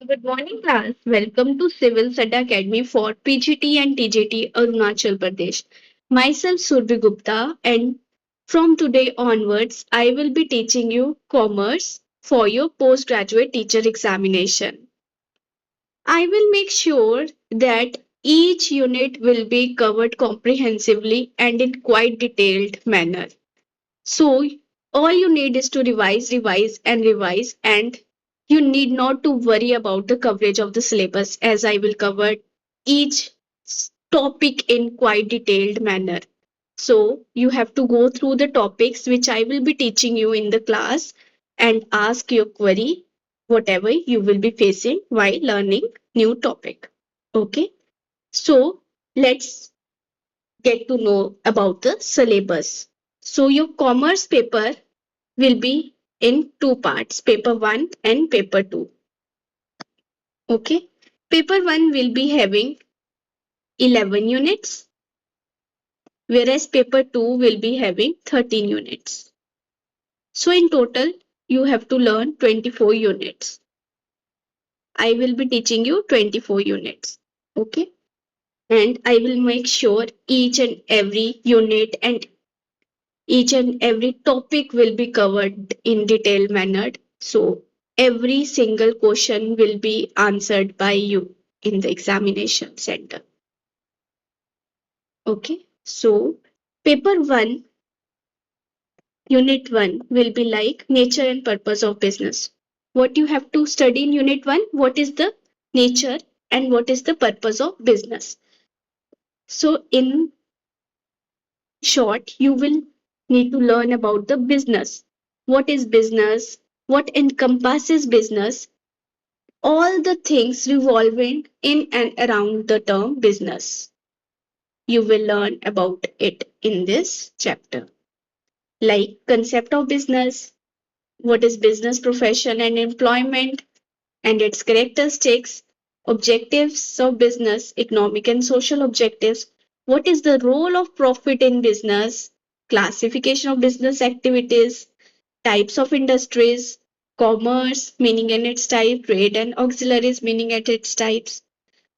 Good morning, class. Welcome to Civil Study Academy for PGT and TGT Arunachal Pradesh. Myself Survi Gupta, and from today onwards, I will be teaching you commerce for your postgraduate teacher examination. I will make sure that each unit will be covered comprehensively and in quite detailed manner. So all you need is to revise, and you need not to worry about the coverage of the syllabus as I will cover each topic in quite detailed manner. So you have to go through the topics which I will be teaching you in the class and ask your query whatever you will be facing while learning new topic. Okay? So let's get to know about the syllabus. So your commerce paper will be in two parts, paper 1 and paper 2. Okay. Paper 1 will be having 11 units, whereas paper 2 will be having 13 units. So in total, you have to learn 24 units. I will be teaching you 24 units. Okay. And I will make sure each and every unit and each and every topic will be covered in detailed manner. So every single question will be answered by you in the examination center. Okay. So paper 1, unit 1 will be like nature and purpose of business. What you have to study in unit 1, what is the nature and what is the purpose of business. So in short, you will need to learn about the business. What is business? What encompasses business? All the things revolving in and around the term business. You will learn about it in this chapter. Like concept of business, what is business profession and employment and its characteristics, objectives of business, economic and social objectives, what is the role of profit in business, classification of business activities, types of industries, commerce, meaning and its type, trade and auxiliaries, meaning and its types.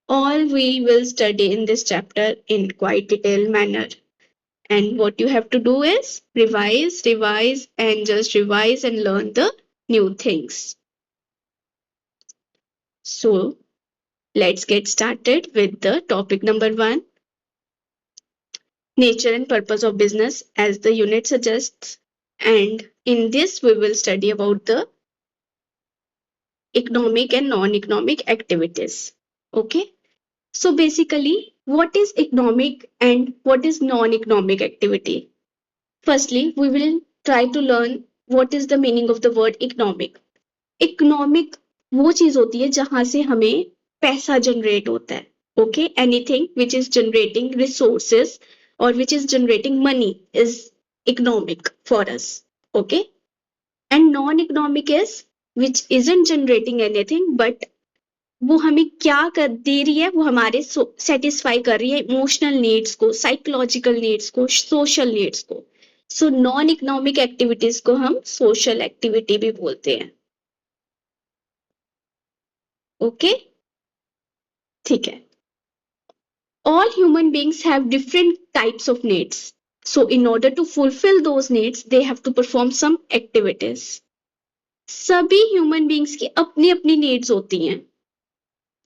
All we will study in this chapter in quite detailed manner. And what you have to do is revise, and just revise and learn the new things. So let's get started with the topic number 1, nature and purpose of business, as the unit suggests. And in this, we will study about the economic and non-economic activities. Okay. So basically, what is economic and what is non-economic activity? Firstly, we will try to learn what is the meaning of the word economic. Economic वो चीज होती है जहां से हमें पैसा generate होता है. Okay, anything which is generating resources or which is generating money is economic for us. Okay, and non-economic is which isn't generating anything but वो हमें क्या कर दे रही है, वो हमारे सेटिस्फाई कर रही है इमोशनल नीड्स को, साइकोलॉजिकल नीड्स को, सोशल नीड्स को. सो नॉन इकोनॉमिक एक्टिविटीज को हम सोशल एक्टिविटी भी बोलते हैं. ओके, ठीक है. All human beings have different types of needs. So in order to fulfill those needs, they have to perform some activities. सभी ह्यूमन बींग्स की अपनी अपनी नीड्स होती हैं.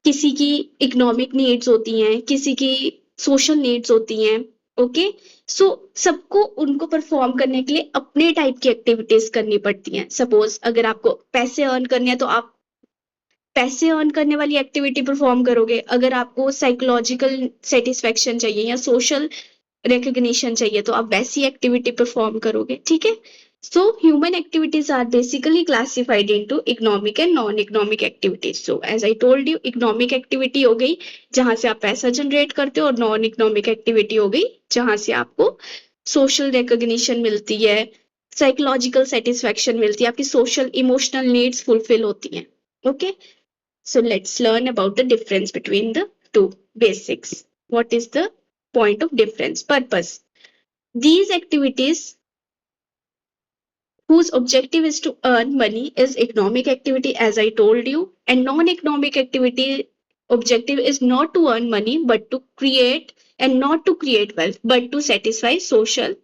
किसी की इकोनॉमिक नीड्स होती हैं, किसी की सोशल नीड्स होती हैं. ओके, सो सबको उनको परफॉर्म करने के लिए अपने टाइप की एक्टिविटीज करनी पड़ती हैं. सपोज अगर आपको पैसे अर्न करने हैं तो आप पैसे अर्न करने वाली एक्टिविटी परफॉर्म करोगे. अगर आपको साइकोलॉजिकल सेटिस्फेक्शन चाहिए या सोशल रिकग्निशन चाहिए तो आप वैसी एक्टिविटी परफॉर्म करोगे. ठीक है. So human activities are basically classified into economic and non-economic activities. So as I told you, economic activity हो गई जहां से आप पैसा जनरेट करते हो, और नॉन इकोनॉमिक एक्टिविटी हो गई जहां से आपको सोशल रिकग्निशन मिलती है, साइकोलॉजिकल सेटिस्फेक्शन मिलती है, आपकी सोशल इमोशनल नीड्स फुलफिल होती हैं. Okay, so let's learn about the difference between the two basics. What is the point of difference? Purpose. These activities whose objective is to earn money is economic activity, as I told you, and non-economic activity objective is not to earn money but to create, and not to create wealth but to satisfy social,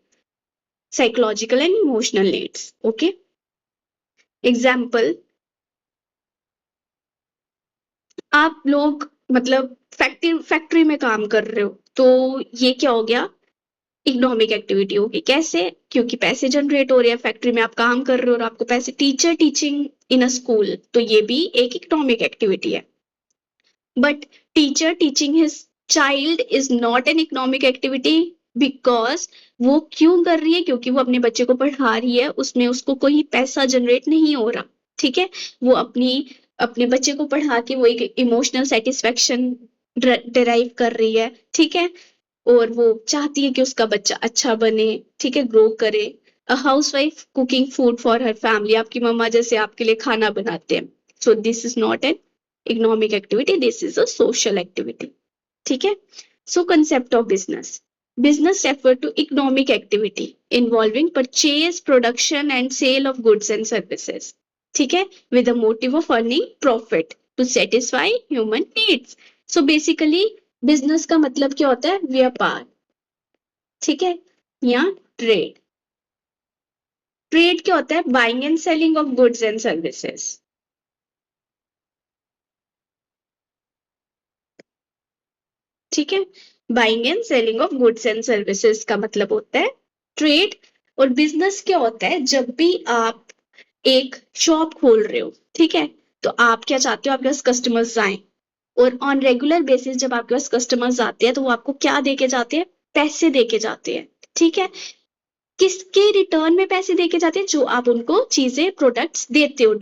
psychological and emotional needs. Okay, example, आप लोग मतलब factory में काम कर रहे हो, तो ये क्या हो गया, इकोनॉमिक एक्टिविटी होगी। कैसे? क्योंकि पैसे जनरेट हो रहे हैं, फैक्ट्री में आप काम कर रहे हो और आपको पैसे। Teacher teaching in a school, तो ये भी एक इकोनॉमिक एक्टिविटी है। But teacher teaching his child is not an economic activity, because वो क्यों कर रही है, क्योंकि वो अपने बच्चे को पढ़ा रही है, उसमें उसको कोई पैसा जनरेट नहीं हो रहा। ठीक है, वो अपने बच्चे को पढ़ा के वो एक इमोशनल सेटिस्फेक्शन डिराइव कर रही है। ठीक है, और वो चाहती है कि उसका बच्चा अच्छा बने, ठीक है, ग्रो करे। A housewife cooking food for her family, आपकी मम्मा जैसे आपके लिए खाना बनाते हैं। So this is not an economic activity, this is a social activity. ठीक है, so concept of business, business refer to economic activity involving purchase, production and sale of goods and services. ठीक है, with the motive of earning profit to satisfy human needs. So basically business का मतलब क्या होता है, व्यापार। ठीक है, या ट्रेड। ट्रेड क्या होता है, buying and selling of goods and services. ठीक है, buying and selling of goods and services का मतलब होता है ट्रेड। और बिजनेस क्या होता है, जब भी आप एक शॉप खोल रहे हो, ठीक है, तो आप क्या चाहते हो, आपके पास कस्टमर्स आए। और ऑन रेगुलर बेसिस जब आपके पास कस्टमर्स आते हैं, तो वो आपको क्या देके जाते हैं, पैसे देके जाते हैं। ठीक है, किसके रिटर्न में पैसे देके जाते हैं, जो आप उनको चीजें, प्रोडक्ट्स देते हो,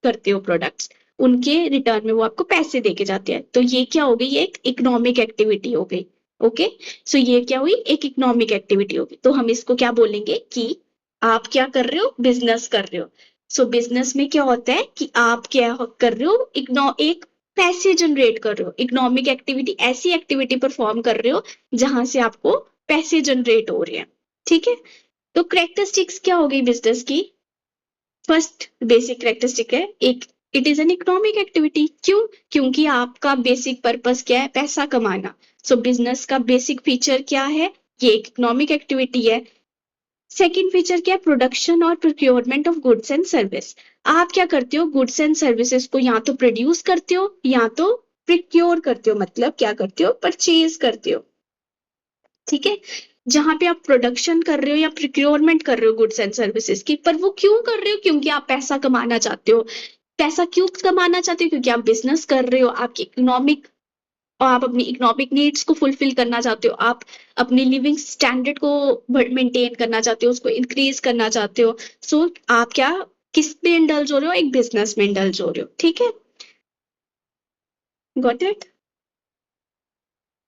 करते हो प्रोडक्ट्स, उनके रिटर्न में वो आपको पैसे देके जाते हैं। तो ये क्या हो गई, ये एक इकोनॉमिक एक्टिविटी हो गई। ओके, सो ये क्या हुई, एक इकोनॉमिक एक्टिविटी होगी। तो हम इसको क्या बोलेंगे कि आप क्या कर रहे हो, बिजनेस कर रहे हो। सो बिजनेस में क्या होता है कि आप क्या कर रहे हो, एक पैसे जनरेट कर रहे हो। इकोनॉमिक एक्टिविटी ऐसी एक्टिविटी परफॉर्म कर रहे हो जहां से आपको पैसे जनरेट हो रहे हैं। ठीक है, तो करेक्टरिस्टिक्स क्या हो गई बिजनेस की। फर्स्ट बेसिक करेक्टरिस्टिक है एक, it is an economic activity. क्यों? क्योंकि आपका बेसिक पर्पस क्या है, पैसा कमाना। सो बिजनेस का बेसिक फीचर क्या है, ये एक इकोनॉमिक एक्टिविटी है। सेकेंड फीचर क्या है, प्रोडक्शन और procurement of goods and service. आप क्या करते हो, गुड्स एंड सर्विसेज को या तो प्रोड्यूस करते हो या तो प्रोक्योर करते हो, मतलब क्या करते हो, परचेज करते हो। ठीक है, जहां पे आप प्रोडक्शन कर रहे हो या प्रोक्योरमेंट कर रहे हो गुड्स एंड सर्विसेज की, पर वो क्यों कर रहे हो, क्योंकि आप पैसा कमाना चाहते हो। पैसा क्यों कमाना चाहते हो, क्योंकि आप बिजनेस कर रहे हो, आपकी इकोनॉमिक, और आप अपनी इकोनॉमिक नीड्स को फुलफिल करना चाहते हो, आप अपनी लिविंग स्टैंडर्ड को मेंटेन करना चाहते हो, उसको इंक्रीज करना चाहते हो। सो आप क्या, किस में इंडल्ज हो रहे हो, एक बिजनेस में इंडल्ज हो रहे हो। ठीक है, got it.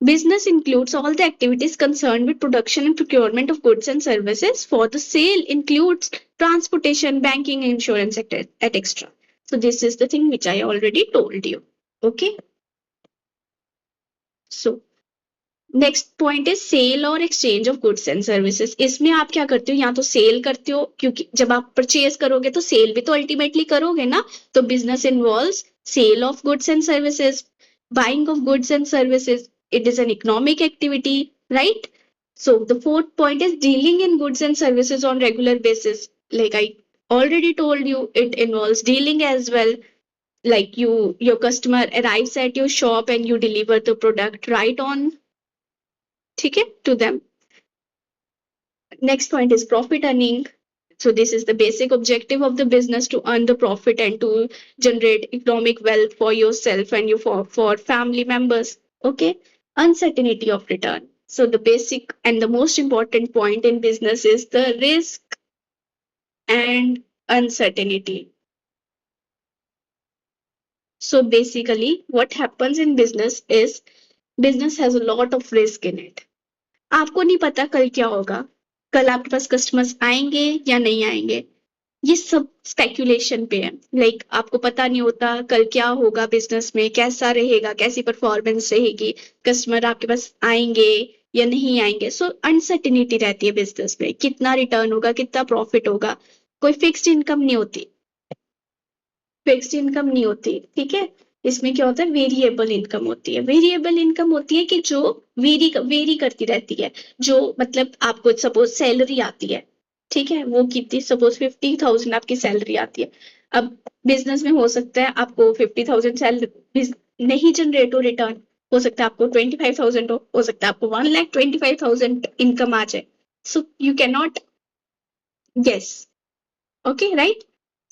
Business includes all the activities concerned with production and procurement of goods and services. For the sale includes transportation, banking, insurance, etc. So this is the thing which I already told you. Okay. So next point is sale और exchange of goods and services. इसमें आप क्या करते हो, या तो cell करते हो, क्योंकि जब आप परचेज करोगे तो सेल भी तो अल्टीमेटली करोगे ना। तो business involves sale of goods and services, buying of goods and services, it is an economic activity, right. So the fourth point is dealing in goods and services on regular basis. Like I already told you, it involves dealing as well. Like your customer arrives at your shop and you deliver the product right on, ठीक है, to them. Next point is profit earning. So this is the basic objective of the business, to earn the profit and to generate economic wealth for yourself and for family members. Okay. Uncertainty of return. So the basic and the most important point in business is the risk and uncertainty. So basically what happens in business has a lot of risk in it. आपको नहीं पता कल क्या होगा, कल आपके पास customers आएंगे या नहीं आएंगे, ये सब स्पेक्यूलेशन पे है। लाइक आपको पता नहीं होता कल क्या होगा, बिजनेस में कैसा रहेगा, कैसी परफॉर्मेंस रहेगी, कस्टमर आपके पास आएंगे या नहीं आएंगे। सो अनसर्टेनिटी रहती है बिजनेस में, कितना रिटर्न होगा, कितना प्रॉफिट होगा। कोई फिक्स्ड इनकम नहीं होती, फिक्स्ड इनकम नहीं होती, ठीक है। इसमें क्या होता है, वेरिएबल इनकम होती है। वेरिएबल इनकम होती है कि जो वेरी करती रहती है। जो मतलब आपको सपोज सैलरी आती है, ठीक है, वो कितनी, सपोज 50,000 आपकी सैलरी आती है। अब बिजनेस में हो सकता है आपको 50,000 सैलरी नहीं जनरेट हो रिटर्न, हो सकता है आपको 25,000 हो सकता है आपको 1,25,000 इनकम आ जाए। So you can not guess. Okay, right?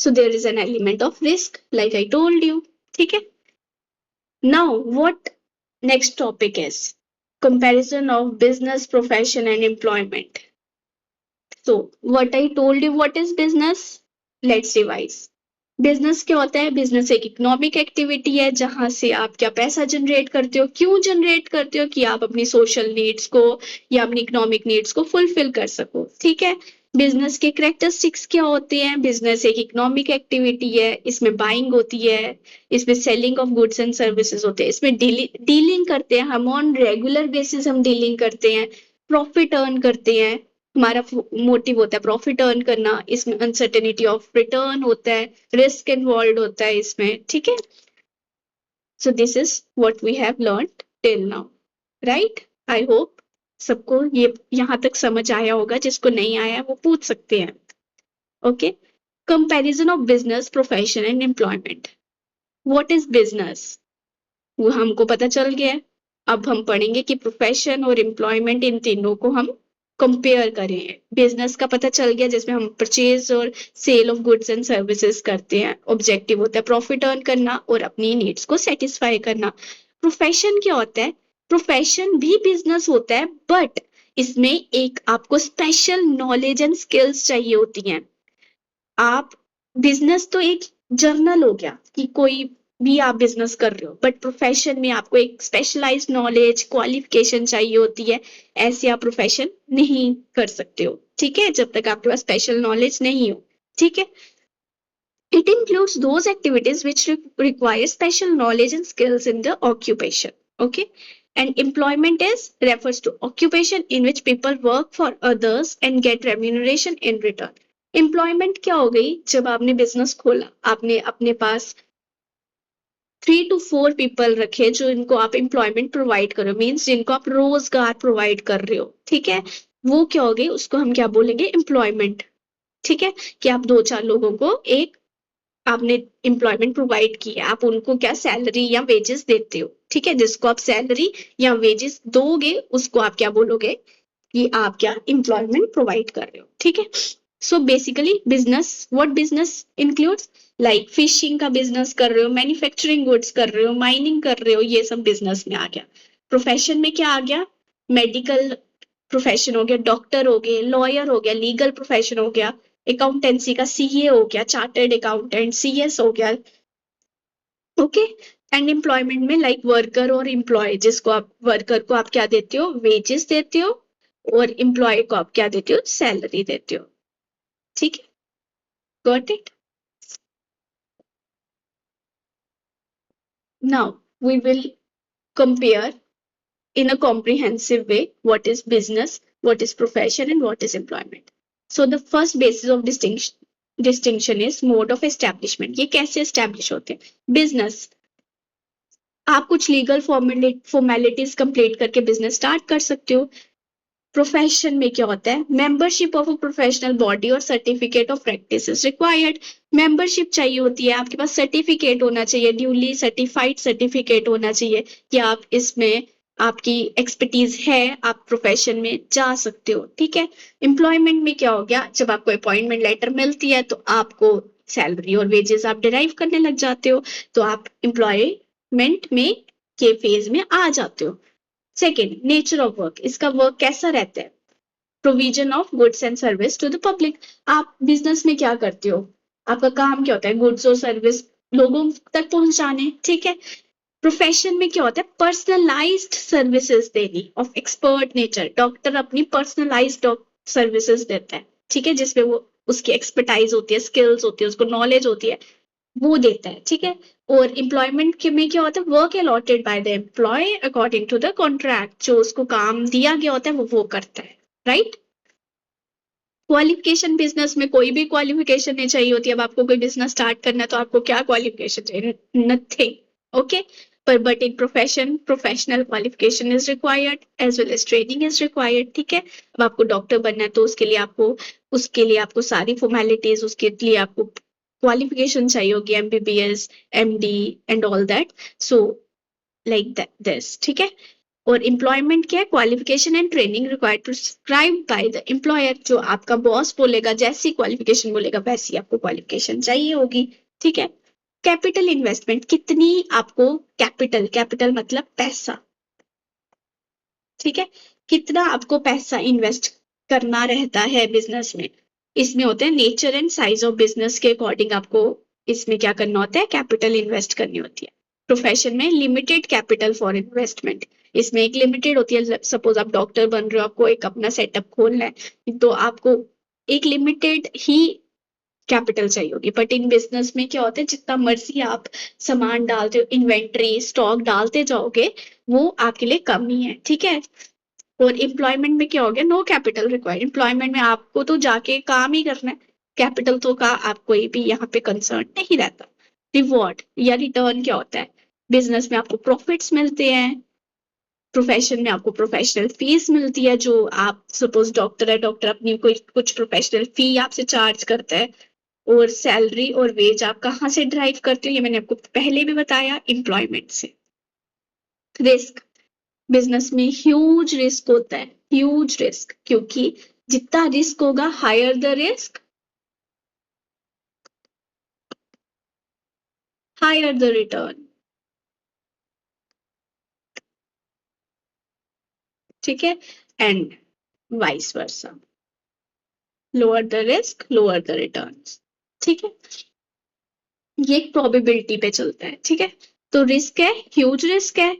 So there is an element of risk, like I told you. Okay. Now, what next topic is? Comparison of business, profession, and employment. So, what I told you, what is business? Let's revise. Business क्या होता है? Business एक economic activity है जहां से आप क्या पैसा जनरेट करते हो। क्यों जनरेट करते हो? कि आप अपनी सोशल नीड्स को या अपनी इकोनॉमिक नीड्स को फुलफिल कर सको, ठीक है। बिजनेस के कैरेक्टरिस्टिक्स क्या होते हैं? बिजनेस एक इकोनॉमिक एक्टिविटी है, इसमें बाइंग होती है, इसमें selling of goods and services होते हैं, इसमें डीलिंग करते हैं हम, ऑन रेगुलर बेसिस हम डीलिंग करते हैं, प्रॉफिट अर्न करते हैं। हमारा मोटिव होता है प्रॉफिट अर्न करना। इसमें अनसर्टेनिटी ऑफ रिटर्न होता है, रिस्क इन्वॉल्व होता है इसमें, ठीक है। So this is what we have learned till now, right. I hope सबको ये यहाँ तक समझ आया होगा, जिसको नहीं आया वो पूछ सकते हैं। Okay, comparison of business, profession and employment. What is business, वो हमको पता चल गया है। अब हम पढ़ेंगे कि प्रोफेशन और एम्प्लॉयमेंट, इन तीनों को हम कंपेयर करें। बिजनेस का पता चल गया, जिसमें हम परचेज और sale of goods and services करते हैं। ऑब्जेक्टिव होता है प्रॉफिट अर्न करना और अपनी नीड्स को सेटिस्फाई करना। प्रोफेशन क्या होता है? प्रोफेशन भी बिजनेस होता है, बट इसमें एक आपको स्पेशल नॉलेज एंड स्किल्स चाहिए होती हैं। आप बिजनेस तो एक जर्नल हो गया कि कोई भी आप बिजनेस कर रहे हो, बट प्रोफेशन में आपको एक स्पेशलाइज्ड नॉलेज, क्वालिफिकेशन चाहिए होती है। ऐसे आप प्रोफेशन नहीं कर सकते हो, ठीक है, जब तक आपके पास स्पेशल नॉलेज नहीं हो, ठीक है। It includes those activities which require special knowledge and skills in the occupation. Okay. And employment is refers to occupation in which people work for others and get remuneration in return. Employment क्या हो गई? जब आपने business खोला, आपने अपने पास 3 to 4 people रखे जो इनको आप एम्प्लॉयमेंट प्रोवाइड करो, मीन्स जिनको आप रोजगार प्रोवाइड कर रहे हो, ठीक है। वो क्या हो गई? उसको हम क्या बोलेंगे? एम्प्लॉयमेंट, ठीक है। कि आप 2-4 लोगों को एक आपने एम्प्लॉयमेंट प्रोवाइड की है, आप उनको क्या सैलरी या वेजेस देते हो, ठीक है। जिसको आप सैलरी या वेजेस दोगे उसको आप क्या बोलोगे? कि आप क्या एम्प्लॉयमेंट प्रोवाइड कर रहे हो, ठीक है। सो basically business, what business includes, like fishing का बिजनेस कर रहे हो, मैन्युफैक्चरिंग गुड्स कर रहे हो, माइनिंग कर रहे हो, ये सब बिजनेस में आ गया। प्रोफेशन में क्या आ गया? मेडिकल प्रोफेशन हो गया, डॉक्टर हो गए, लॉयर हो गया, लीगल प्रोफेशन हो गया, अकाउंटेंसी का सीए हो गया, चार्टर्ड अकाउंटेंट सीएस हो गया, ओके। एंड एम्प्लॉयमेंट में लाइक वर्कर और एम्प्लॉय, जिसको आप वर्कर को आप क्या देते हो? वेजेस देते हो, और एम्प्लॉय को आप क्या देते हो? सैलरी देते हो, ठीक है। Got it? Now we will compare in a comprehensive way what is business, what is profession, and what is employment. So the first basis of distinction is mode of establishment. ये कैसे establish होते हैं? Business, आप कुछ legal formalities complete करके business start कर सकते हो। प्रोफेशन में क्या होता है? Membership of a professional body और certificate of practice is required. Membership चाहिए होती है, आपके पास सर्टिफिकेट होना चाहिए, ड्यूली सर्टिफाइड सर्टिफिकेट होना चाहिए कि आप इसमें आपकी एक्सपर्टीज है, आप प्रोफेशन में जा सकते हो, ठीक है। एम्प्लॉयमेंट में क्या हो गया? जब आपको अपॉइंटमेंट लेटर मिलती है तो आपको सैलरी और वेजेस आप डिराइव करने लग जाते हो, तो आप एम्प्लॉयमेंट में के फेज में आ जाते हो। सेकेंड, नेचर ऑफ वर्क, इसका वर्क कैसा रहता है? Provision of goods and service to the public. आप बिजनेस में क्या करते हो? आपका काम क्या होता है? गुड्स और सर्विस लोगों तक पहुंचाने, ठीक है। प्रोफेशन में क्या होता है? पर्सनलाइज्ड सर्विसेज देनी ऑफ एक्सपर्ट नेचर। डॉक्टर अपनी पर्सनलाइज्ड सर्विसेज देता है, ठीक है, जिसमें वो उसकी एक्सपर्टाइज होती है, स्किल्स होती है, उसको नॉलेज होती है, वो देता है, ठीक है। और एम्प्लॉयमेंट के में क्या होता है? Work allotted by the employ according to the contract, जो उसको काम दिया गया होता है वो करता है, राइट। क्वालिफिकेशन बिजनेस में कोई भी क्वालिफिकेशन नहीं चाहिए होती। अब आपको कोई बिजनेस स्टार्ट करना है तो आपको क्या क्वालिफिकेशन चाहिए? नथिंग। ओके, पर but in profession professional qualification is required as well as training is required. ठीक है, अब आपको डॉक्टर बनना है तो उसके लिए आपको सारी फॉर्मेलिटीज, उसके लिए आपको क्वालिफिकेशन चाहिए होगी, MBBS, MD and all that. So like that this, ठीक है। और एम्प्लॉयमेंट क्या है? Qualification and training required prescribed by the employer. जो आपका बॉस बोलेगा, जैसी क्वालिफिकेशन बोलेगा वैसी आपको क्वालिफिकेशन चाहिए होगी। ठीक है। कैपिटल इन्वेस्टमेंट, कितनी आपको कैपिटल, कैपिटल मतलब पैसा, ठीक है, कितना आपको पैसा इन्वेस्ट करना रहता है बिजनेस में। इसमें होते हैं nature and size of business के अकॉर्डिंग आपको इसमें क्या करना होता है? कैपिटल इन्वेस्ट करनी होती है। प्रोफेशन में लिमिटेड कैपिटल फॉर इन्वेस्टमेंट, इसमें एक लिमिटेड होती है। सपोज आप डॉक्टर बन रहे हो, आपको एक अपना सेटअप खोलना है तो आपको एक लिमिटेड ही कैपिटल चाहिए होगी। बट इन बिजनेस में क्या होता है, जितना मर्जी आप सामान डालते हो, इन्वेंट्री स्टॉक डालते जाओगे, वो आपके लिए कम ही है। ठीक है। और एम्प्लॉयमेंट में क्या हो गया? No capital required. एम्प्लॉयमेंट में आपको तो जाके काम ही करना है, कैपिटल तो का आपको ये भी यहाँ पे कंसर्न नहीं रहता। रिवॉर्ड या रिटर्न क्या होता है? बिजनेस में आपको प्रॉफिट्स मिलते हैं, प्रोफेशन में आपको प्रोफेशनल फीस मिलती है। जो आप सपोज डॉक्टर है, डॉक्टर अपनी कोई कुछ प्रोफेशनल फी आपसे चार्ज करता है। और सैलरी और वेज आप कहाँ से ड्राइव करते हो? ये मैंने आपको पहले भी बताया, एम्प्लॉयमेंट से। रिस्क, बिजनेस में ह्यूज रिस्क होता है, ह्यूज रिस्क, क्योंकि जितना रिस्क होगा higher the risk, higher the return. ठीक है। And vice versa, lower the risk lower the return. ठीक है, ये एक प्रोबेबिलिटी पे चलता है। ठीक है, तो रिस्क है, ह्यूज रिस्क है।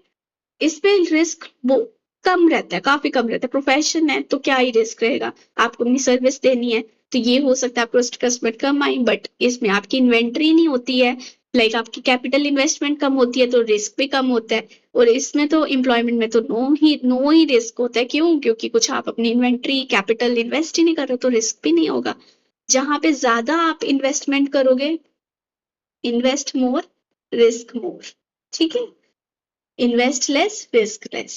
इसमें रिस्क वो कम रहता है, काफी कम रहता है। प्रोफेशन है तो क्या ही रिस्क रहेगा, आपको अपनी सर्विस देनी है तो ये हो सकता है आपको कस्टमर कम आई, बट इसमें आपकी इन्वेंट्री नहीं होती है, लाइक आपकी कैपिटल इन्वेस्टमेंट कम होती है तो रिस्क भी कम होता है। और इसमें तो एम्प्लॉयमेंट में तो नो ही रिस्क होता है। क्यों? क्योंकि कुछ आप अपनी इन्वेंट्री कैपिटल इन्वेस्ट ही नहीं कर रहे तो रिस्क भी नहीं होगा। जहां पे ज्यादा आप इन्वेस्टमेंट करोगे, इन्वेस्ट मोर रिस्क मोर। ठीक है, इन्वेस्ट लेस रिस्क लेस।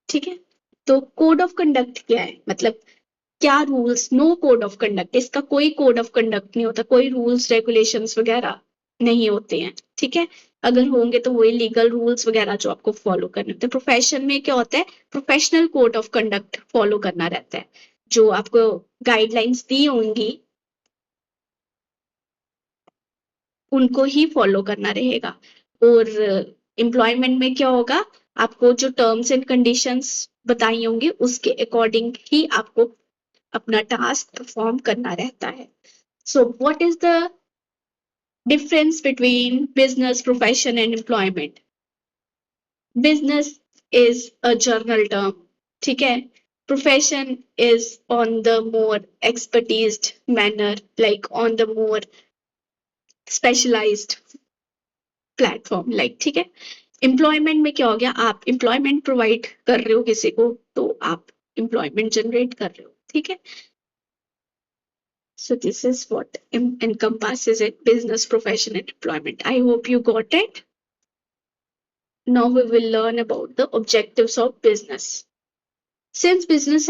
ठीक है, तो कोड ऑफ कंडक्ट क्या है? मतलब क्या rules? No code of conduct, इसका कोई कोड ऑफ कंडक्ट नहीं होता, कोई रूल्स रेगुलेशंस वगैरह नहीं होते हैं। ठीक है, अगर होंगे तो वही लीगल रूल्स वगैरह जो आपको फॉलो करने होते हैं। प्रोफेशन में क्या होता है? Professional code of conduct follow करना रहता है। जो आपको गाइडलाइंस दी होंगी उनको ही फॉलो करना रहेगा। और एम्प्लॉयमेंट में क्या होगा? आपको जो टर्म्स एंड कंडीशंस बताई होंगी उसके अकॉर्डिंग ही आपको अपना टास्क परफॉर्म करना रहता है। So what is the difference between business, profession and employment? Business is a general term, ठीक है। Profession is on the more expertised manner, like on the more specialised platform, like, ठीक है। Employment में क्या हो गया? आप एम्प्लॉयमेंट प्रोवाइड कर रहे हो किसी को तो आप एम्प्लॉयमेंट जनरेट कर रहे हो। ठीक है, so this is what encompasses it: business, profession and employment. I hope you got it. Now we will learn about the objectives of business. Since business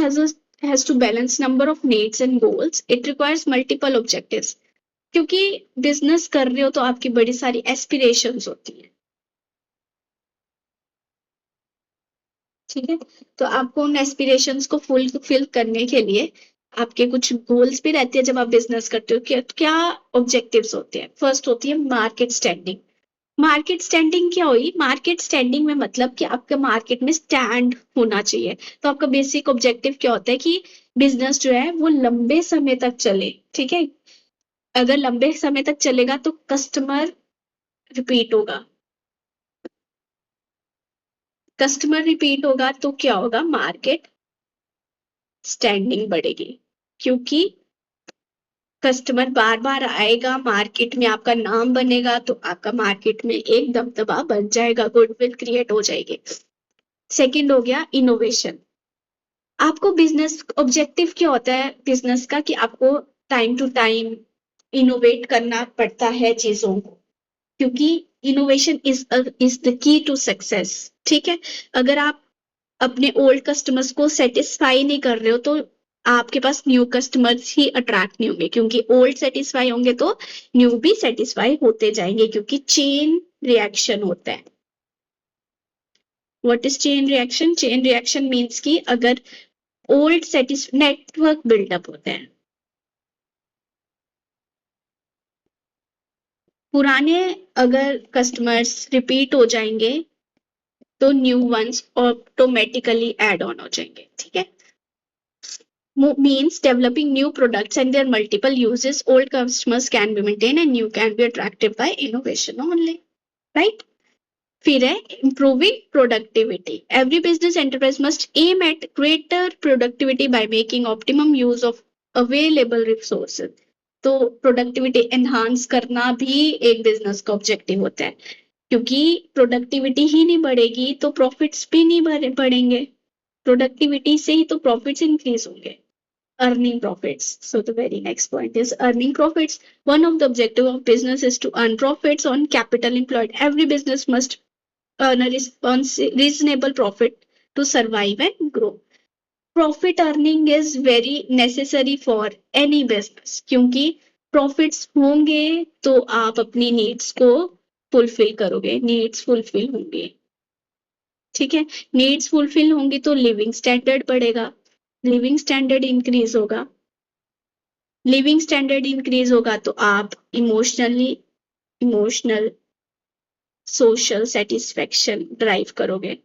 has to balance number of needs and goals, it requires multiple objectives. क्योंकि business कर रहे हो तो आपकी बड़ी सारी aspirations होती हैं। ठीक है, तो आपको उन एस्पिरेशंस को फुलफिल करने के लिए आपके कुछ गोल्स भी रहते हैं। जब आप बिजनेस करते हो क्या ऑब्जेक्टिव्स होते हैं? फर्स्ट होती है मार्केट स्टैंडिंग। मार्केट स्टैंडिंग क्या हुई? मार्केट स्टैंडिंग में मतलब कि आपका मार्केट में स्टैंड होना चाहिए। तो आपका बेसिक ऑब्जेक्टिव क्या होता है कि बिजनेस जो है वो लंबे समय तक चले। ठीक है, अगर लंबे समय तक चलेगा तो कस्टमर रिपीट होगा, कस्टमर रिपीट होगा तो क्या होगा? मार्केट स्टैंडिंग बढ़ेगी, क्योंकि कस्टमर बार बार आएगा, मार्केट में आपका नाम बनेगा तो आपका मार्केट में एक दबदबा बन जाएगा, गुडविल क्रिएट हो जाएगी। सेकंड हो गया इनोवेशन। आपको बिजनेस ऑब्जेक्टिव क्या होता है बिजनेस का कि आपको टाइम टू टाइम इनोवेट करना पड़ता है चीजों को, क्योंकि innovation is the key to success. ठीक है, अगर आप अपने ओल्ड कस्टमर्स को सेटिस्फाई नहीं कर रहे हो तो आपके पास न्यू कस्टमर्स ही अट्रैक्ट नहीं होंगे, क्योंकि ओल्ड सेटिस्फाई होंगे तो न्यू भी सेटिस्फाई होते जाएंगे, क्योंकि चेन रिएक्शन होता है। What is chain reaction? Chain reaction means कि अगर ओल्ड नेटवर्क बिल्डअप होते हैं, पुराने अगर कस्टमर्स रिपीट हो जाएंगे तो new ones automatically add on हो जाएंगे। ठीक है, means developing new products and their multiple uses. Old customers can be maintained and new can be attracted by innovation only, right? फिर है improving productivity. Every business enterprise must aim at greater productivity by making optimum use of available resources. तो productivity enhance करना भी एक business का objective होता है, क्योंकि प्रोडक्टिविटी ही नहीं बढ़ेगी तो प्रॉफिट्स भी नहीं बढ़ेंगे, प्रोडक्टिविटी से ही तो प्रॉफिट्स इंक्रीज होंगे। Earning profits. So the very next point is earning profits. One of the objective of business is to earn profits on capital employed. Every business must earn a reasonable profit to survive and grow. Profit earning is very necessary for any business, क्योंकि profits होंगे तो आप अपनी needs को fulfill करोगे, needs fulfill होंगे। ठीक है, needs fulfill होंगी तो living standard बढ़ेगा, लिविंग स्टैंडर्ड इंक्रीज होगा, लिविंग स्टैंडर्ड इंक्रीज होगा तो आप इमोशनल सोशल सेटिस्फेक्शन ड्राइव करोगे।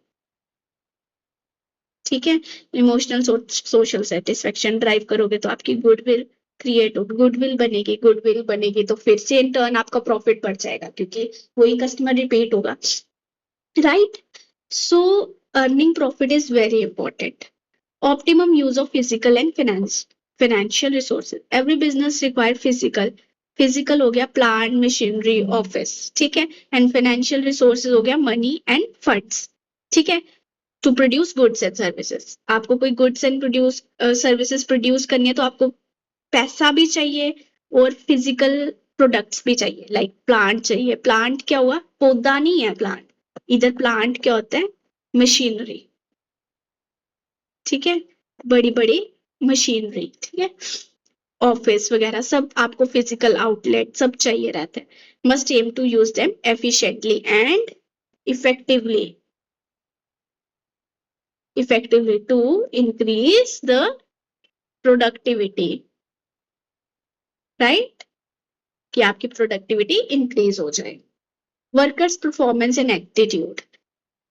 ठीक है, इमोशनल सोशल सेटिस्फेक्शन ड्राइव करोगे तो आपकी गुडविल क्रिएट होगी, गुडविल बनेगी तो फिर से इन टर्न आपका प्रॉफिट बढ़ जाएगा, क्योंकि वही कस्टमर रिपीट होगा, right? So earning profit is very important. Optimum use of physical and financial resources. Every business require physical हो गया plant, machinery, office, ठीक है, and financial resources हो गया money and funds, ठीक है, to produce goods and services. आपको कोई goods and services produce करनी है तो आपको पैसा भी चाहिए और physical products भी चाहिए, like plant चाहिए। plant क्या हुआ? पौधा नहीं है plant, इधर plant क्या होता है? मशीनरी, ठीक है, बड़ी बड़ी मशीनरी, ठीक है, ऑफिस वगैरह सब आपको फिजिकल आउटलेट सब चाहिए रहते हैं। Must aim to use them efficiently and effectively to increase the productivity, right, कि आपकी प्रोडक्टिविटी इंक्रीज हो जाए। वर्कर्स परफॉर्मेंस एंड एटीट्यूड,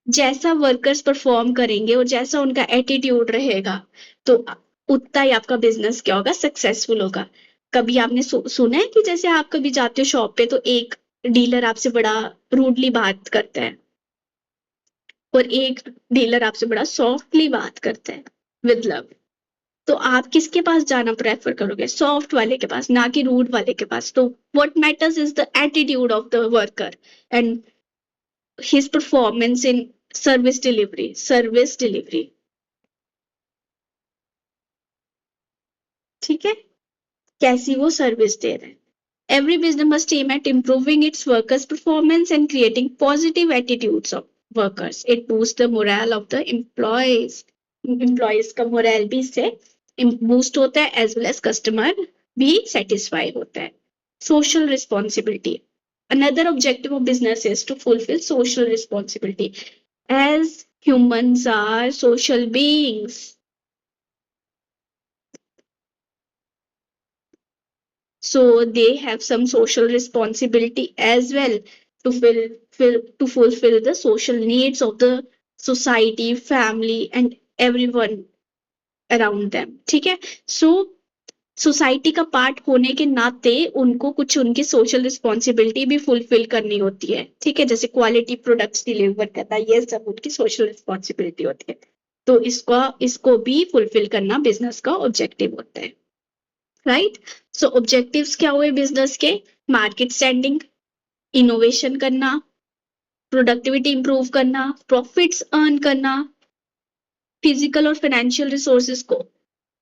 जैसा वर्कर्स परफॉर्म करेंगे और जैसा उनका एटीट्यूड रहेगा तो उतना ही आपका बिजनेस क्या होगा? सक्सेसफुल होगा। कभी आपने सुना है कि जैसे आप कभी जाते हो शॉप पे तो एक डीलर आपसे बड़ा रूडली बात करता है और एक डीलर आपसे बड़ा सॉफ्टली बात करता है विद लव, तो आप किसके पास जाना प्रेफर करोगे? सॉफ्ट वाले के पास, ना कि रूड वाले के पास। तो what matters is the attitude of the worker and his performance in service delivery, ठीक है, कैसी वो सर्विस दे रहे हैं। Every business must aim at improving its workers' performance and creating positive attitudes of workers. It boosts the morale of the employees. Employees का morale भी इससे boost होता है as well as customer भी satisfy होता है। Social responsibility. Another objective of business is to fulfill social responsibility. As humans are social beings, so they have some social responsibility as well to fulfill the social needs of the society, family and everyone around them, ठीक है। सो society का part होने के नाते उनको कुछ उनकी social responsibility भी फुलफिल करनी होती है, ठीक है, जैसे क्वालिटी प्रोडक्ट्स डिलीवर करना, ये सब उनकी सोशल रिस्पॉन्सिबिलिटी होती है। तो इसको भी फुलफिल करना बिजनेस का ऑब्जेक्टिव होता है, राइट। सो ऑब्जेक्टिव्स क्या हुए बिजनेस के? मार्केट स्टैंडिंग, इनोवेशन करना, प्रोडक्टिविटी इंप्रूव करना, प्रॉफिट्स अर्न करना, फिजिकल और फाइनेंशियल रिसोर्सेज को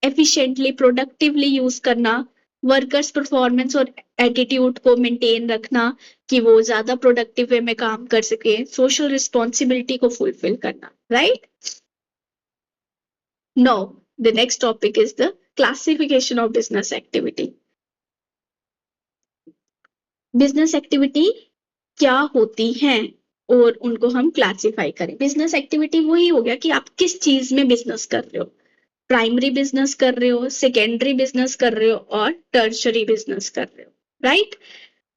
एफिशिएंटली प्रोडक्टिवली यूज करना, वर्कर्स परफॉर्मेंस और एटीट्यूड को मेंटेन रखना कि वो ज्यादा प्रोडक्टिव वे में काम कर सके, सोशल रिस्पॉन्सिबिलिटी को फुलफिल करना, right? No, the next topic is the classification of business activity. Business activity क्या होती हैं और उनको हम क्लासिफाई करें। बिजनेस एक्टिविटी वही हो गया कि आप किस चीज में बिजनेस कर रहे हो, प्राइमरी बिजनेस कर रहे हो, सेकेंडरी बिजनेस कर रहे हो और टर्शरी बिजनेस कर रहे हो, राइट?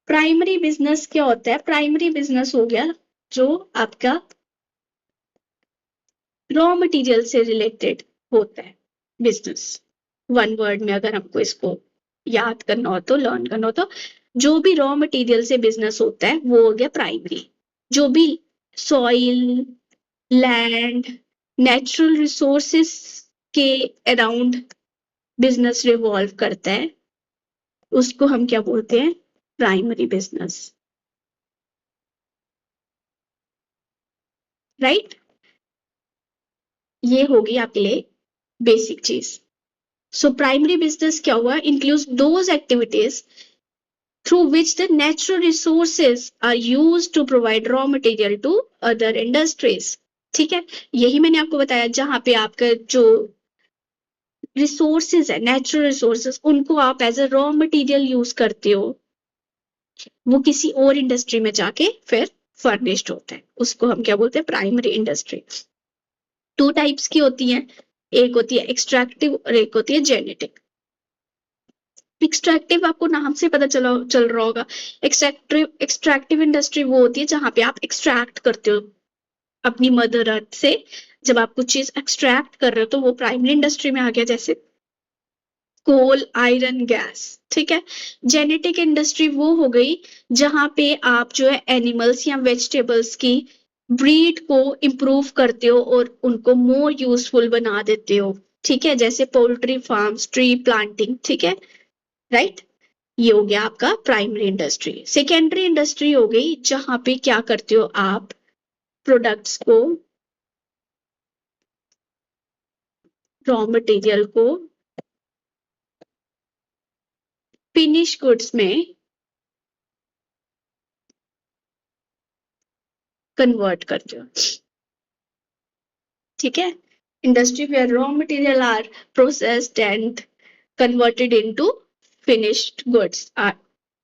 प्राइमरी बिजनेस क्या होता है? प्राइमरी बिजनेस हो गया जो आपका रॉ मटेरियल से रिलेटेड होता है बिजनेस। वन वर्ड में अगर हमको इसको याद करना हो तो, लर्न करना हो तो, जो भी रॉ मटेरियल से बिजनेस होता है वो हो गया प्राइमरी। जो भी सॉइल, लैंड, नेचुरल रिसोर्सेस के अराउंड बिजनेस रिवॉल्व करता है उसको हम क्या बोलते हैं? Primary business, right? ये होगी आपके लिए बेसिक चीज। सो प्राइमरी बिजनेस क्या हुआ? Includes those activities through which the natural resources are used to provide raw material to other industries। ठीक है, यही मैंने आपको बताया, जहां पे आपका जो रिसोर्सेज है, नेचुरल रिसोर्सेज, उनको आप as a raw material use करते हो, वो किसी और इंडस्ट्री में जाके फिर फर्निश्ड होता है, उसको हम क्या बोलते हैं? Primary industry. टू टाइप्स की होती हैं, एक होती है एक्सट्रैक्टिव और एक होती है जेनेटिक। एक्सट्रैक्टिव आपको नाम से पता चल रहा होगा। एक्सट्रैक्टिव इंडस्ट्री वो होती है जहां पे आप एक्सट्रैक्ट करते हो अपनी मदर अर्थ से। जब आप कुछ चीज एक्सट्रैक्ट कर रहे हो तो वो प्राइमरी इंडस्ट्री में आ गया, जैसे कोल, आयरन, गैस, ठीक है। जेनेटिक इंडस्ट्री वो हो गई जहां पे आप जो है एनिमल्स या वेजिटेबल्स की ब्रीड को इम्प्रूव करते हो और उनको मोर यूजफुल बना देते हो, ठीक है, जैसे पोल्ट्री फार्म्स, ट्री प्लांटिंग, ठीक है, राइट? ये हो गया आपका प्राइमरी इंडस्ट्री। सेकेंडरी इंडस्ट्री हो गई जहां पे क्या करते हो आप? प्रोडक्ट्स को, रॉ मटेरियल को फिनिश गुड्स में कन्वर्ट करते हो, ठीक है। Industry where raw material are processed and converted into finished goods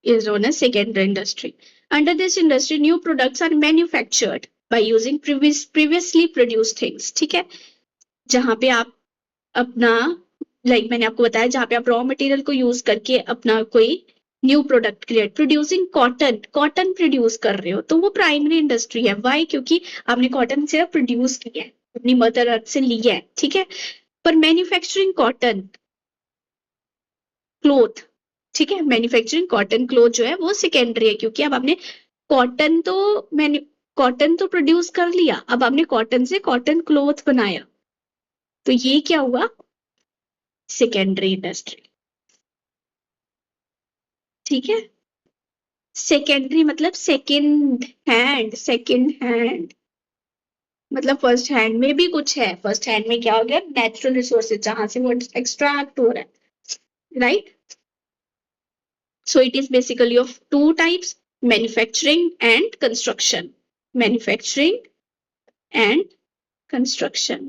is known as secondary industry. Under this industry, new products are manufactured by using previously produced things, ठीक है। जहां पे आप अपना, मैंने आपको बताया, जहां पे आप रॉ मटेरियल को यूज करके अपना कोई new product create, producing cotton produce कर रहे हो तो वो प्राइमरी इंडस्ट्री है। वाई? क्योंकि आपने कॉटन सिर्फ प्रोड्यूस किया है, अपनी मदर अर्थ से लिया है, ठीक है। पर मैन्युफैक्चरिंग कॉटन क्लोथ, ठीक है, मैन्युफैक्चरिंग कॉटन क्लोथ जो है वो सेकेंडरी है, क्योंकि अब आपने कॉटन तो मैन्यु कॉटन तो प्रोड्यूस कर लिया, अब आपने कॉटन से कॉटन क्लोथ बनाया, तो ये क्या हुआ? सेकेंडरी इंडस्ट्री, ठीक है। सेकेंडरी मतलब सेकेंड हैंड मतलब फर्स्ट हैंड में भी कुछ है। फर्स्ट हैंड में क्या हो गया? नेचुरल रिसोर्सेज जहां से वो एक्सट्रैक्ट हो रहा है, right? So it is basically of two types: manufacturing and construction. Manufacturing and construction,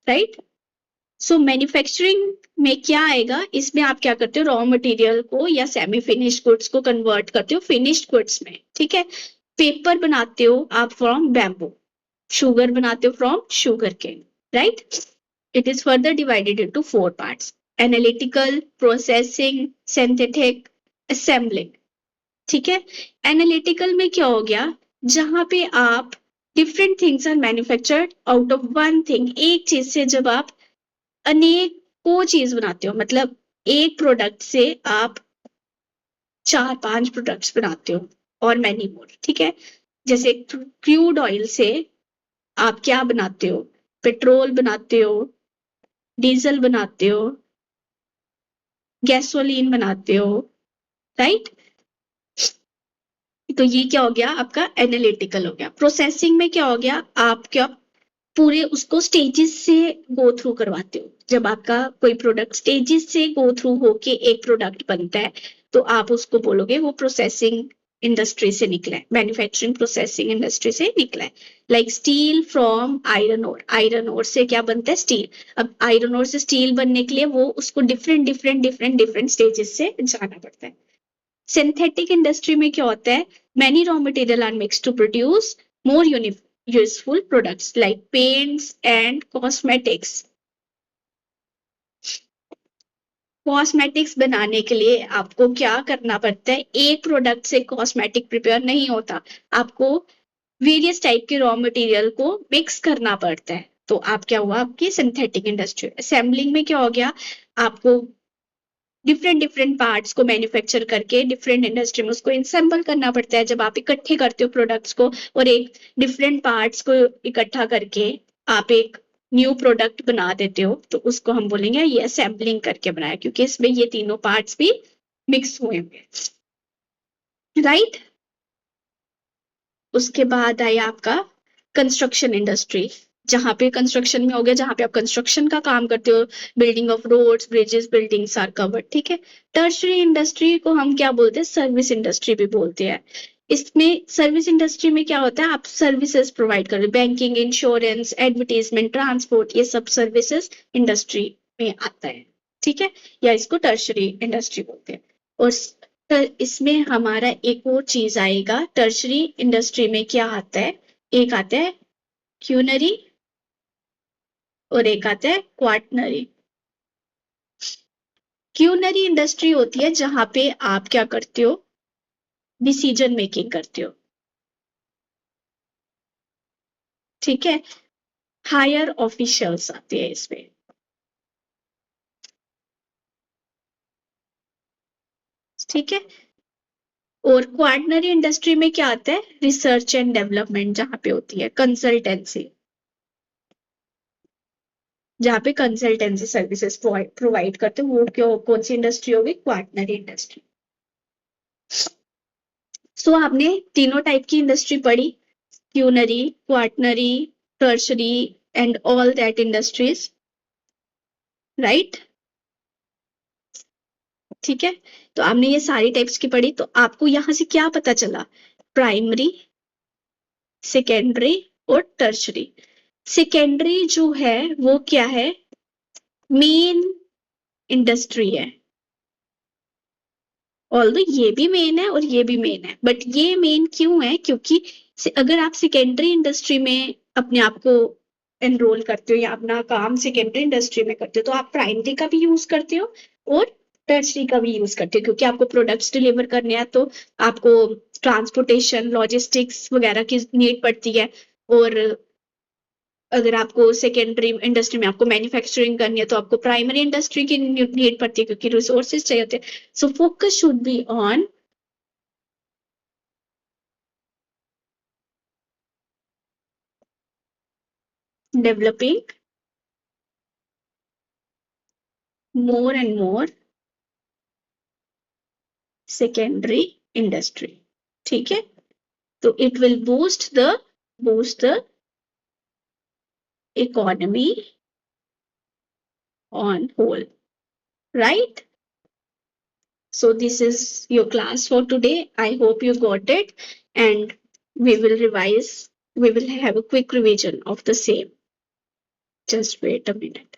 right? So manufacturing में क्या आएगा? इसमें आप क्या करते हो? रॉ मटेरियल को या सेमी फिनिश्ड गुड्स को कन्वर्ट करते हो फिनिश्ड गुड्स में, ठीक है। पेपर बनाते हो आप फ्रॉम बैम्बू, शुगर बनाते हो from sugar cane, right? It is further divided into four parts: analytical, processing, synthetic, assembling, ठीक है। एनालिटिकल में क्या हो गया? जहां पे आप different things are manufactured out of one thing, एक चीज से जब आप अनेकों चीज बनाते हो, मतलब एक प्रोडक्ट से आप 4-5 प्रोडक्ट्स बनाते हो और मैनी मोर, ठीक है। जैसे क्रूड ऑयल से आप क्या बनाते हो? पेट्रोल बनाते हो, डीजल बनाते हो, गैसोलीन बनाते हो, राइट? तो ये क्या हो गया? आपका एनालिटिकल हो गया। प्रोसेसिंग में क्या हो गया? आप क्या पूरे उसको स्टेजेस से गो थ्रू करवाते हो। जब आपका कोई प्रोडक्ट स्टेजेस से गो थ्रू होके एक प्रोडक्ट बनता है तो आप उसको बोलोगे वो प्रोसेसिंग इंडस्ट्री से निकला है, मैन्युफैक्चरिंग प्रोसेसिंग इंडस्ट्री से निकला है। Like steel from iron ore, iron ore से क्या बनता है? स्टील। अब आयरन ओर से स्टील बनने के लिए वो उसको डिफरेंट स्टेजेस से जाना पड़ता है। सिंथेटिक इंडस्ट्री में क्या होता है? Many raw material are mix to produce more useful products like paints and cosmetics. Cosmetics बनाने के लिए आपको क्या करना पड़ता है? एक प्रोडक्ट से कॉस्मेटिक प्रिपेयर नहीं होता, आपको वेरियस टाइप के रॉ मटेरियल को मिक्स करना पड़ता है। तो आप क्या हुआ? आपकी सिंथेटिक इंडस्ट्री। असेंबलिंग में क्या हो गया? आपको डिफरेंट पार्ट्स को मैन्युफैक्चर करके डिफरेंट इंडस्ट्री में उसको इंसेंबल करना पड़ता है। जब आप इकट्ठे करते हो प्रोडक्ट्स को और एक डिफरेंट पार्ट्स को इकट्ठा करके आप एक न्यू प्रोडक्ट बना देते हो तो उसको हम बोलेंगे ये असेंबलिंग करके बनाया, क्योंकि इसमें ये तीनों पार्ट्स भी मिक्स हुए होंगे, राइट। उसके बाद आया आपका कंस्ट्रक्शन इंडस्ट्री। जहां पे कंस्ट्रक्शन में हो गया, जहां पे आप कंस्ट्रक्शन का काम करते हो, building of roads bridges buildings are covered, ठीक है। टर्शरी इंडस्ट्री को हम क्या बोलते हैं? सर्विस इंडस्ट्री भी बोलते हैं। इसमें सर्विस इंडस्ट्री में क्या होता है? आप सर्विसेज प्रोवाइड कर रहे हो, बैंकिंग, इंश्योरेंस, एडवर्टीजमेंट, ट्रांसपोर्ट, ये सब सर्विसेज इंडस्ट्री में आता है, ठीक है। या इसको टर्शरी इंडस्ट्री बोलते हैं। और इसमें हमारा एक और चीज आएगा, टर्शरी इंडस्ट्री में क्या आता है? एक आता है क्यूनरी और एक आता है क्वाटनरी। क्यूनरी इंडस्ट्री होती है जहां पे आप क्या करते हो? डिसीजन मेकिंग करते हो, ठीक है। हायर ऑफिशियल्स आते हैं इसमें, ठीक है। और क्वाटनरी इंडस्ट्री में क्या आता है? रिसर्च एंड डेवलपमेंट, जहां पे होती है कंसल्टेंसी, जहाँ पे कंसल्टेंसी सर्विसेज प्रोवाइड करते हो, वो क्यों कौन सी इंडस्ट्री होगी? Quaternary industry. सो आपने तीनों टाइप की इंडस्ट्री पढ़ी, quinary, quaternary, tertiary and all that industries, right, ठीक है। तो आपने ये सारी टाइप्स की पढ़ी, तो आपको यहां से क्या पता चला? प्राइमरी, सेकेंडरी और टर्शरी। सेकेंडरी जो है वो क्या है? मेन इंडस्ट्री है। ऑल्दो ये भी मेन है और ये भी मेन है, बट ये मेन क्यों है? क्योंकि अगर आप सेकेंडरी इंडस्ट्री में अपने आप को एनरोल करते हो या अपना काम सेकेंडरी इंडस्ट्री में करते हो तो आप प्राइमरी का भी यूज करते हो और टर्शरी का भी यूज करते हो, क्योंकि आपको प्रोडक्ट्स डिलीवर करने हैं तो आपको ट्रांसपोर्टेशन लॉजिस्टिक्स वगैरह की नीड पड़ती है। और अगर आपको सेकेंडरी इंडस्ट्री में आपको मैन्युफैक्चरिंग करनी है तो आपको प्राइमरी इंडस्ट्री की नीड पड़ती है, क्योंकि रिसोर्सेज चाहिए होते हैं। So focus should be on developing more and more secondary industry, ठीक है। तो it will boost the economy on whole, right? So this is your class for today. I hope you got it, and we will revise, we will have a quick revision of the same. Just wait a minute.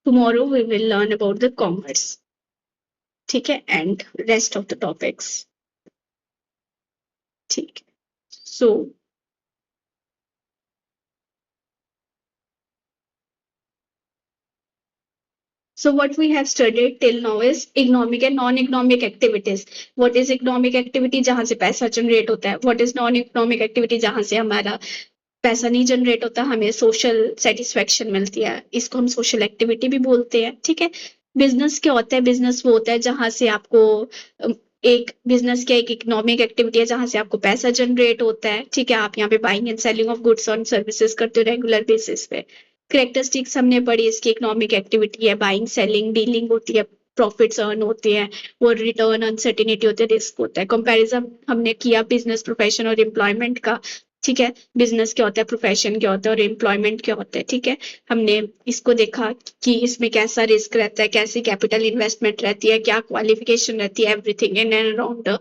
Tomorrow we will learn about the commerce, ठीक है, and rest of the topics, ठीक है। So so what we have studied till now is economic and non-economic activities. What is economic activity? जहां से पैसा generate होता है। What is non-economic activity? जहां से हमारा पैसा नहीं जनरेट होता, हमें सोशल सेटिस्फेक्शन मिलती है, इसको हम सोशल एक्टिविटी भी बोलते हैं, ठीक है। बिजनेस क्या होता है? बिजनेस वो होता है जहां से आपको एक बिजनेस क्या एक इकोनॉमिक एक्टिविटी है जहां से आपको पैसा जनरेट होता है, ठीक है। आप यहाँ पे buying and selling of goods और सर्विसेज करते हो रेगुलर बेसिस पे। करेक्टरिस्टिक्स हमने पढ़ी, इसकी इकोनॉमिक एक्टिविटी है, बाइंग सेलिंग डीलिंग होती है प्रॉफिट्स अर्न होते हैं और रिटर्न अनसर्टिनिटी होते है, रिस्क होता है। कंपैरिजन हमने किया बिजनेस प्रोफेशन और एम्प्लॉयमेंट का, ठीक है। बिजनेस क्या होता है, प्रोफेशन क्या होता है और एम्प्लॉयमेंट क्या होता है, ठीक है। हमने इसको देखा कि इसमें कैसा रिस्क रहता है, कैसी कैपिटल इन्वेस्टमेंट रहती है, क्या क्वालिफिकेशन रहती है, everything in and around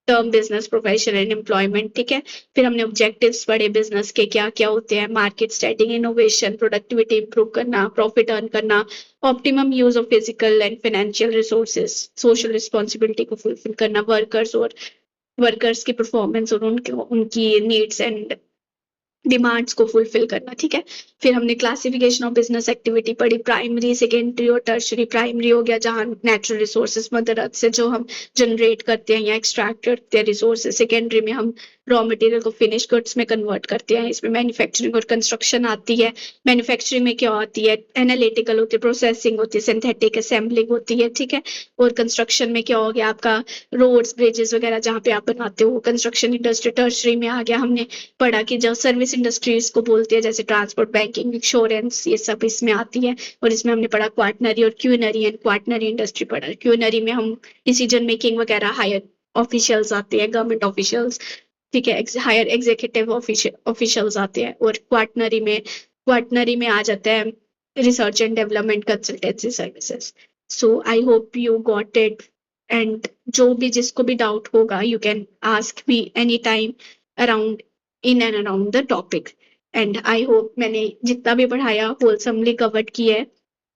term business profession and employment, ठीक है। फिर हमने ऑब्जेक्टिव्स पढ़े बिजनेस के क्या क्या होते हैं, market study, innovation, productivity improve करना, प्रॉफिट अर्न करना, optimum use of physical and financial resources, social responsibility को फुलफिल करना, वर्कर्स की परफॉर्मेंस और उनकी नीड्स एंड डिमांड्स को फुलफिल करना, ठीक है। फिर हमने क्लासिफिकेशन ऑफ बिजनेस एक्टिविटी पढ़ी, प्राइमरी, सेकेंडरी और टर्शरी। प्राइमरी हो गया जहां नेचुरल रिसोर्सेज मदर अर्थ से जो हम जनरेट करते हैं या एक्सट्रैक्ट करते हैं रिसोर्सेज। सेकेंडरी में हम रॉ मटेरियल को फिनिश गुड्स में कन्वर्ट करते हैं, इसमें मैन्युफैक्चरिंग और कंस्ट्रक्शन आती है। मैन्युफैक्चरिंग में क्या आती है, एनालिटिकल होती है, प्रोसेसिंग होती है, सिंथेटिक असेंबलिंग होती है, ठीक है। और कंस्ट्रक्शन में क्या हो गया आपका, रोड्स ब्रिजेस वगैरह जहाँ पे आप बनाते हो, कंस्ट्रक्शन इंडस्ट्री। टर्शरी में आ गया हमने पढ़ा कि जो सर्विस इंडस्ट्रीज को बोलते हैं जैसे ट्रांसपोर्ट, बैंकिंग, इंश्योरेंस, ये सब इसमें आती है। और इसमें हमने पढ़ा क्वाटनरी और क्यूनरी एंड क्वाटनरी इंडस्ट्री पढ़ा। क्यूनरी में हम डिसीजन मेकिंग वगैरह, हायर ऑफिशियल्स आते हैं, गवर्नमेंट ऑफिशियल्स, ठीक है, हायर एग्जीक्यूटिव ऑफिशियल्स आते हैं। और क्वाटनरी में आ जाता है research and development consultancy services. So I hope you got it, and जो भी जिसको भी डाउट होगा you can ask me any time around in and around the topic. And I hope मैंने जितना भी पढ़ाया होलसमली कवर्ड किया है,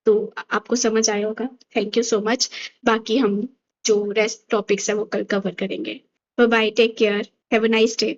तो आपको समझ आया होगा। Thank you so much. बाकी हम जो रेस्ट टॉपिक्स है वो कल कवर करेंगे। Bye bye, take care, have a nice day.